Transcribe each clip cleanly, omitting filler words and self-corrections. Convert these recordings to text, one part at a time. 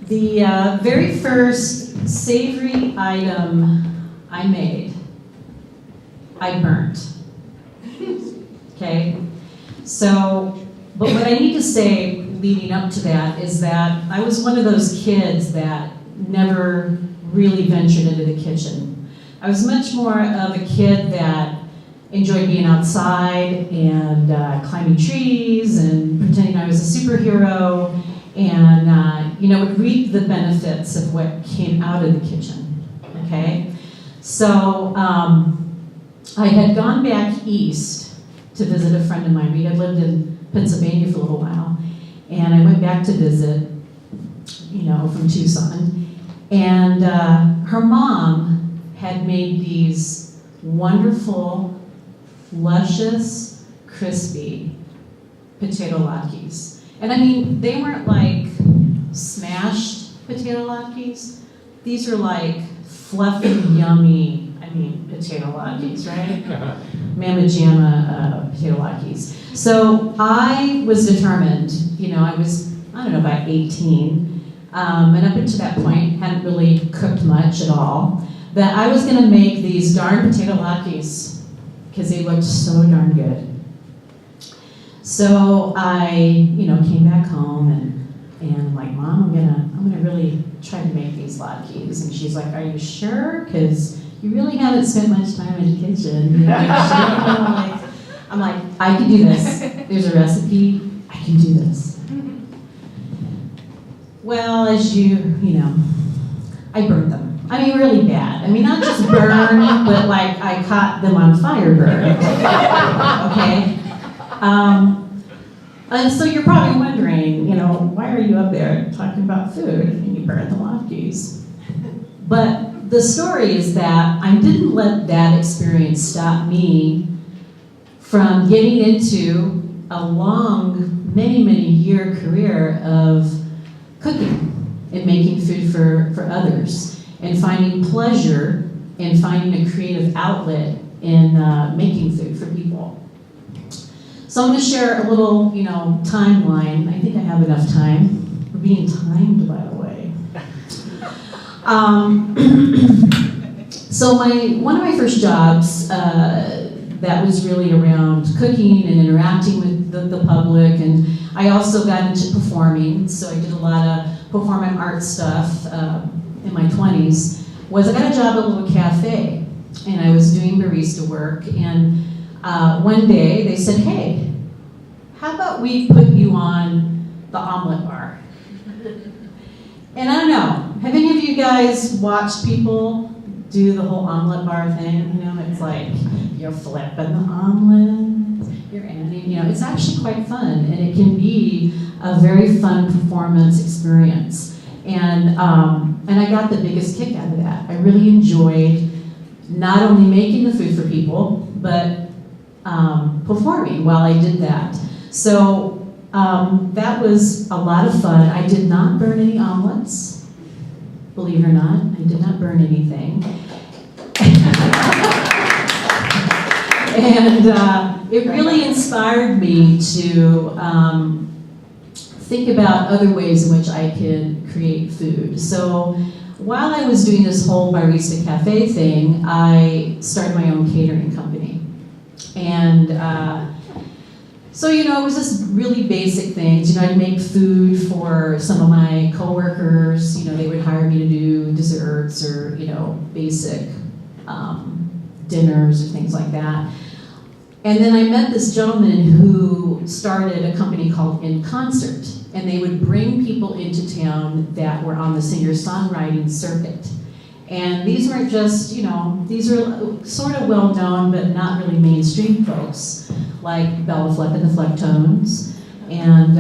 The very first savory item I made, I burnt. Okay? So, but what I need to say leading up to that is that I was one of those kids that never really ventured into the kitchen. I was much more of a kid that enjoyed being outside and climbing trees and pretending I was a superhero and would reap the benefits of what came out of the kitchen, okay? So I had gone back east to visit a friend of mine. We had lived in Pennsylvania for a little while, and I went back to visit, from Tucson, and her mom had made these wonderful, luscious, crispy potato latkes. And I mean, they weren't like smashed potato latkes. These are like fluffy, yummy, potato latkes, right? Mamma jamma potato latkes. So I was determined, I was, about 18, and up until that point, hadn't really cooked much at all, that I was gonna make these darn potato latkes because they looked so darn good. So I, came back home and I'm like, Mom, I'm gonna really try to make these latkes. And she's like, are you sure? Because you really haven't spent much time in the kitchen. I'm like, I can do this. There's a recipe. I can do this. Well, as I burned them. Really bad. Not just burn, but like I caught them on fire burn. Okay? And so you're probably wondering, why are you up there talking about food and you burned the latkes? But the story is that I didn't let that experience stop me from getting into a long, many year career of cooking and making food for others and finding pleasure and finding a creative outlet in making food for people. So I'm going to share a little, timeline. I think I have enough time. We're being timed, by the way. So one of my first jobs that was really around cooking and interacting with the public, and I also got into performing, so I did a lot of performing art stuff in my 20s, was I got a job at a little cafe, and I was doing barista work, and one day they said, hey, how about we put you on the omelet bar? And I don't know, have any of you guys watched people do the whole omelet bar thing? It's like you're flipping the omelet, you're adding, it's actually quite fun, and it can be a very fun performance experience. And I got the biggest kick out of that. I really enjoyed not only making the food for people, but performing while I did that. So that was a lot of fun. I did not burn any omelets, believe it or not. I did not burn anything. And it really inspired me to think about other ways in which I could create food. So while I was doing this whole Barista Cafe thing, I started my own catering company. And so, it was just really basic things. I'd make food for some of my coworkers. They would hire me to do desserts or, basic dinners or things like that. And then I met this gentleman who started a company called In Concert, and they would bring people into town that were on the singer-songwriting circuit. And these weren't just, these are sort of well-known, but not really mainstream folks, like Bella Fleck and the Flecktones, and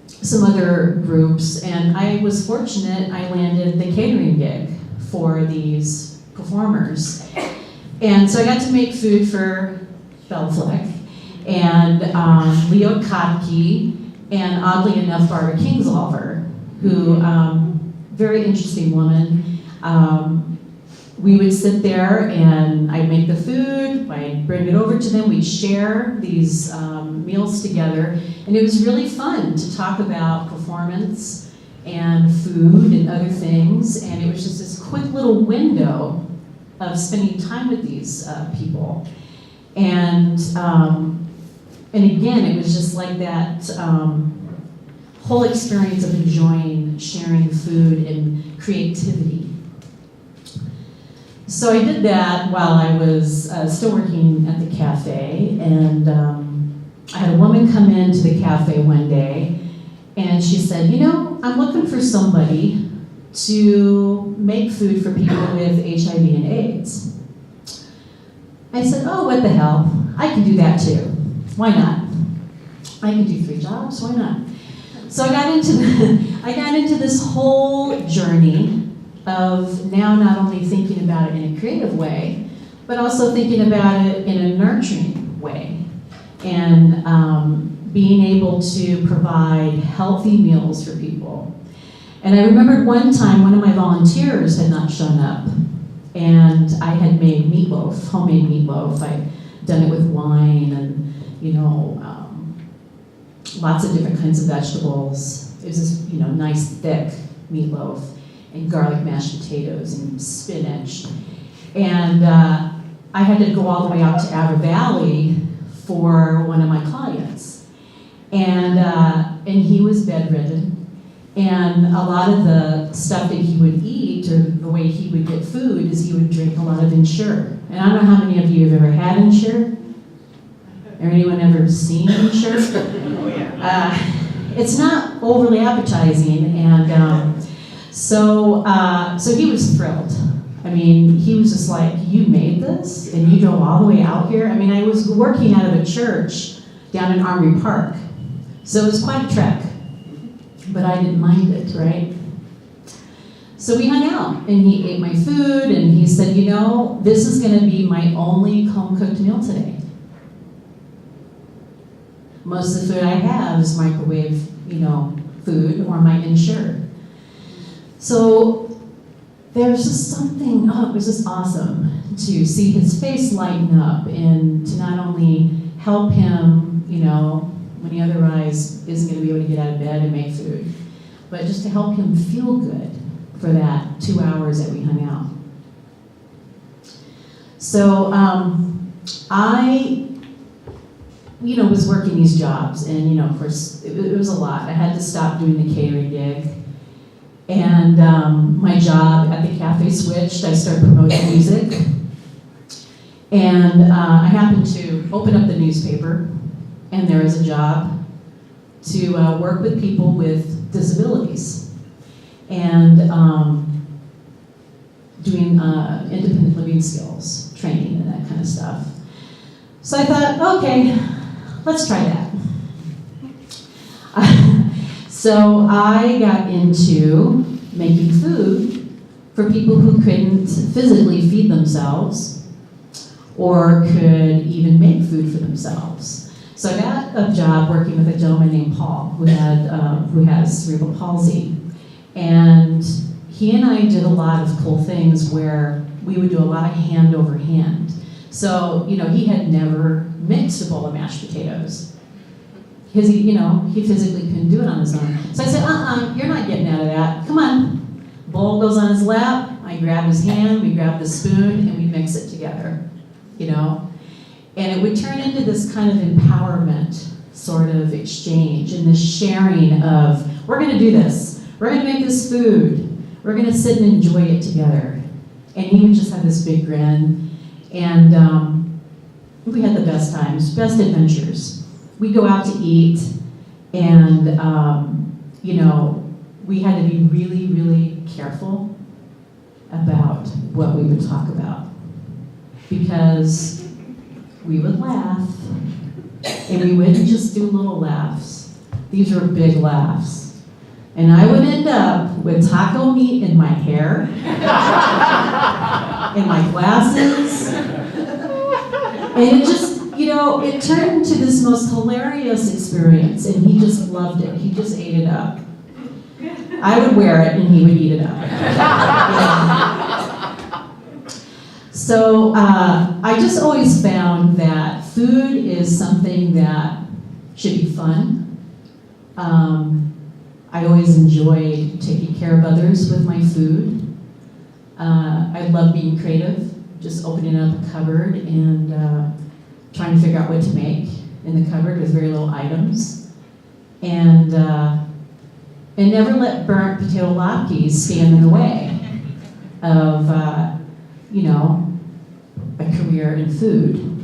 some other groups. And I was fortunate, I landed the catering gig for these performers. And so I got to make food for Bella Fleck, and Leo Kottke, and oddly enough, Barbara Kingsolver, who, very interesting woman. We would sit there and I'd make the food, I'd bring it over to them, we'd share these meals together, and it was really fun to talk about performance and food and other things, and it was just this quick little window of spending time with these people. And again, it was just like that whole experience of enjoying sharing food and creativity. So I did that while I was still working at the cafe, and I had a woman come into the cafe one day, and she said, you know, I'm looking for somebody to make food for people with HIV and AIDS. I said, oh, what the hell? I can do that too. Why not? I can do 3 jobs, why not? So I got into this whole journey of now not only thinking about it in a creative way, but also thinking about it in a nurturing way. And being able to provide healthy meals for people. And I remembered one time one of my volunteers had not shown up, and I had made meatloaf, homemade meatloaf. I'd done it with wine and, you know, lots of different kinds of vegetables. It was this, you know, nice thick meatloaf and garlic mashed potatoes and spinach. And I had to go all the way out to Abbott Valley for one of my clients. And he was bedridden. And a lot of the stuff that he would eat, or the way he would get food, is he would drink a lot of Ensure. And I don't know how many of you have ever had Ensure. Or anyone ever seen Ensure? Oh, yeah. It's not overly appetizing, and so he was thrilled. I mean, he was just like, you made this, and you drove all the way out here? I mean, I was working out of a church down in Armory Park, so it was quite a trek. But I didn't mind it, right? So we hung out, and he ate my food, and he said, you know, this is going to be my only home-cooked meal today. Most of the food I have is microwave, you know, food or my Ensure. So there's just something, it was just awesome to see his face lighten up and to not only help him, you know, when he otherwise isn't going to be able to get out of bed and make food, but just to help him feel good for that 2 hours that we hung out. So I, you know, was working these jobs, and, you know, of course, it was a lot. I had to stop doing the catering gig, and my job at the cafe switched. I started promoting music, and I happened to open up the newspaper, and there was a job to work with people with disabilities, and doing independent living skills, training, and that kind of stuff. So I thought, okay, let's try that. So I got into making food for people who couldn't physically feed themselves or could even make food for themselves. So I got a job working with a gentleman named Paul who has cerebral palsy. And he and I did a lot of cool things where we would do a lot of hand over hand. So, you know, he had never mixed a bowl of mashed potatoes. Because he physically couldn't do it on his own. So I said, you're not getting out of that. Come on. Bowl goes on his lap, I grab his hand, we grab the spoon, and we mix it together, you know? And it would turn into this kind of empowerment sort of exchange and this sharing of, we're gonna do this. We're gonna make this food. We're gonna sit and enjoy it together. And he would just have this big grin. And we had the best times, best adventures. We go out to eat, and you know, we had to be really, really careful about what we would talk about, because we would laugh, and we wouldn't just do little laughs. These were big laughs. And I would end up with taco meat in my hair, in my glasses, and it just, you know, it turned into this most hilarious experience, and he just loved it. He just ate it up. I would wear it, and he would eat it up. So I just always found that food is something that should be fun. I always enjoyed taking care of others with my food. I love being creative, just opening up a cupboard and trying to figure out what to make in the cupboard with very little items. And never let burnt potato latkes stand in the way of, a career in food.